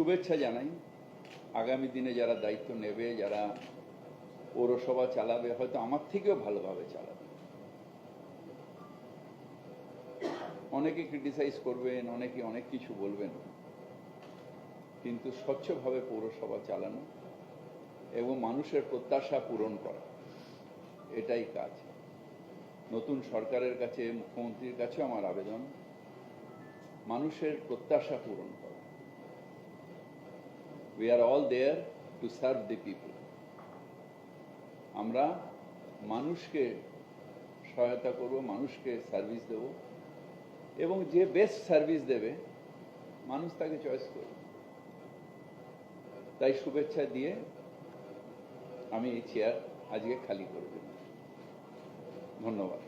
শুভেচ্ছা জানাই। আগামী দিনে যারা দায়িত্ব নেবে, যারা পৌরসভা চালাবে, হয়তো আমার থেকেও ভালোভাবে চালাবে। অনেকে ক্রিটিসাইজ করবেন, অনেকে অনেক কিছু বলবেন, কিন্তু স্বচ্ছভাবে পৌরসভা চালানো এবং মানুষের প্রত্যাশা পূরণ করা, এটাই কাজ। নতুন সরকারের কাছে, মুখ্যমন্ত্রীর কাছেও আমার আবেদন, মানুষের প্রত্যাশা পূরণ করা। We are all there to serve the people. আমরা মানুষকে সহায়তা করব, মানুষকে সার্ভিস দেব, এবং যে বেস্ট সার্ভিস দেবে মানুষ তাকে চয়েস করবে। তাই শুভেচ্ছা দিয়ে আমি এই চেয়ার আজকে খালি করে দেব। ধন্যবাদ।